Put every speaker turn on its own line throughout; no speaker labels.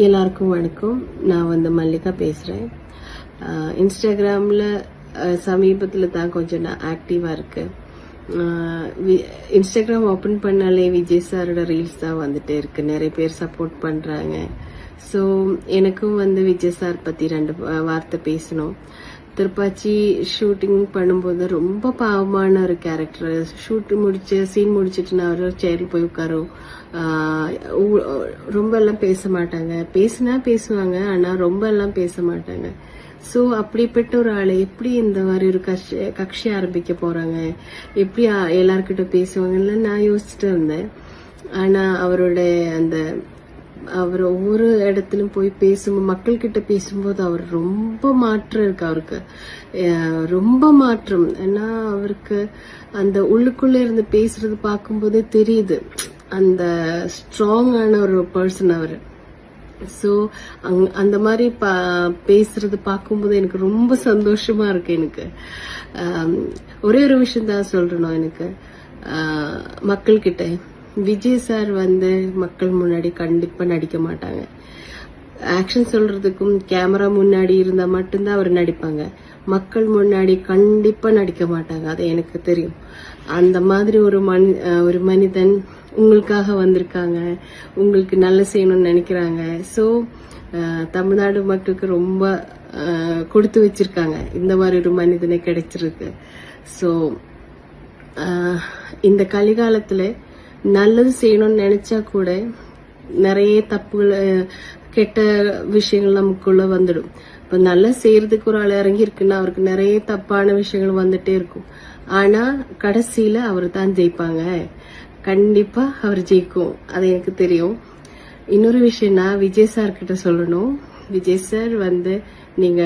எல்லாருக்கும் வணக்கம். நான் மல்லிகா பேசுறேன். இன்ஸ்டாகிராம்ல சமீபத்தில் தான் கொஞ்சம் நான் ஆக்டிவா இருக்கேன். இன்ஸ்டாகிராம் ஓப்பன் பண்ணாலே விஜய் சாரோட ரீல்ஸ் தான் வந்துட்டே இருக்கு. நிறைய பேர் சப்போர்ட் பண்றாங்க. ஸோ எனக்கும் விஜய் சார் பத்தி 2 வார்த்தை பேசணும். திருப்பாச்சி ஷூட்டிங் பண்ணும்போது ரொம்ப பாவமான ஒரு கேரக்டர். சீன் முடிச்சிட்டு நான் ஒரு சேர்ல போய் உட்காரும். ரொம்ப எல்லாம் பேச மாட்டாங்க. பேசினா பேசுவாங்க, ஆனா ரொம்ப எல்லாம் பேச மாட்டாங்க. சோ அப்படிப்பட்ட ஒரு ஆளை எப்படி இந்த மாதிரி ஒரு கட்சி ஆரம்பிக்க போறாங்க, எப்படி எல்லார்கிட்ட பேசுவாங்கன்னு நான் யோசிச்சுட்டு இருந்தேன். ஆனா அவர் ஒவ்வொரு இடத்திலும் போய் மக்கள் கிட்ட பேசும்போது அவர் ரொம்ப மாற்றம் இருக்கு. அவருக்கு ரொம்ப மாற்றம். ஏன்னா அவருக்கு அந்த உள்ளுக்குள்ள இருந்து பேசுறது பார்க்கும்போதே தெரியுது, அந்த ஸ்ட்ராங்கான ஒரு பர்சன் அவரு. சோ அந்த மாதிரி பேசுறது பார்க்கும்போது எனக்கு ரொம்ப சந்தோஷமா இருக்கு. எனக்கு ஒரே ஒரு விஷயம் தான் சொல்றேன். எனக்கு மக்கள் கிட்ட விஜய் சார் மக்கள் முன்னாடி கண்டிப்பா நடிக்க மாட்டாங்க. ஆக்ஷன் சொல்றதுக்கும் கேமரா முன்னாடி இருந்தா மட்டும்தான் அவர் நடிப்பாங்க. மக்கள் முன்னாடி கண்டிப்பா நடிக்க மாட்டாங்க. அது எனக்கு தெரியும். அந்த மாதிரி ஒரு மனிதன் உங்களுக்காக வந்திருக்காங்க, உங்களுக்கு நல்ல செய்யணும்னு நினைக்கிறாங்க. சோ தமிழ்நாடு மக்களுக்கு ரொம்ப கொடுத்து வச்சிருக்காங்க இந்த மாதிரி ஒரு மனிதனை கிடைச்சிருக்கு. சோ இந்த கலிகாலத்துல நல்லது செய்யணும்னு நினைச்சா கூட நிறைய தப்புகள், கெட்ட விஷயங்கள் நமக்குள்ள வந்துடும். இப்ப நல்லா செய்யறதுக்கு ஒரு ஆள் இறங்கி இருக்குன்னா அவருக்கு நிறைய தப்பான விஷயங்கள் வந்துட்டே இருக்கும். ஆனா கடைசியில அவர் தான் ஜெயிப்பாங்க. கண்டிப்பா அவர் ஜெயிக்கும், அது எனக்கு தெரியும். இன்னொரு விஷயம்னா விஜய் சார் கிட்ட சொல்லணும். விஜய் சார் நீங்க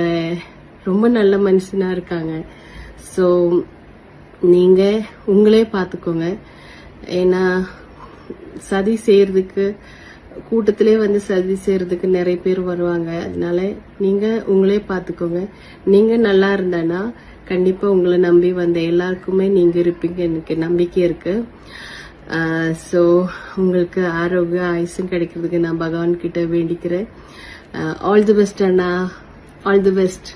ரொம்ப நல்ல மனுஷனா இருக்காங்க. சோ நீங்க உங்களே பாத்துக்கோங்க. ஏன்னா சதி செய்யறதுக்கு கூட்டத்திலே சதி செய்யறதுக்கு நிறைய பேர் வருவாங்க. அதனால நீங்க உங்களே பாத்துக்கோங்க. நீங்க நல்லா இருந்தானா கண்டிப்பா உங்களை நம்பி எல்லாருக்குமே நீங்க இருப்பீங்க, எனக்கு நம்பிக்கை இருக்கு. சோ உங்களுக்கு ஆரோக்கிய ஆயுசும் கிடைக்கிறதுக்கு நான் பகவான் கிட்ட வேண்டிக்கிறேன். All the best Anna, all the best.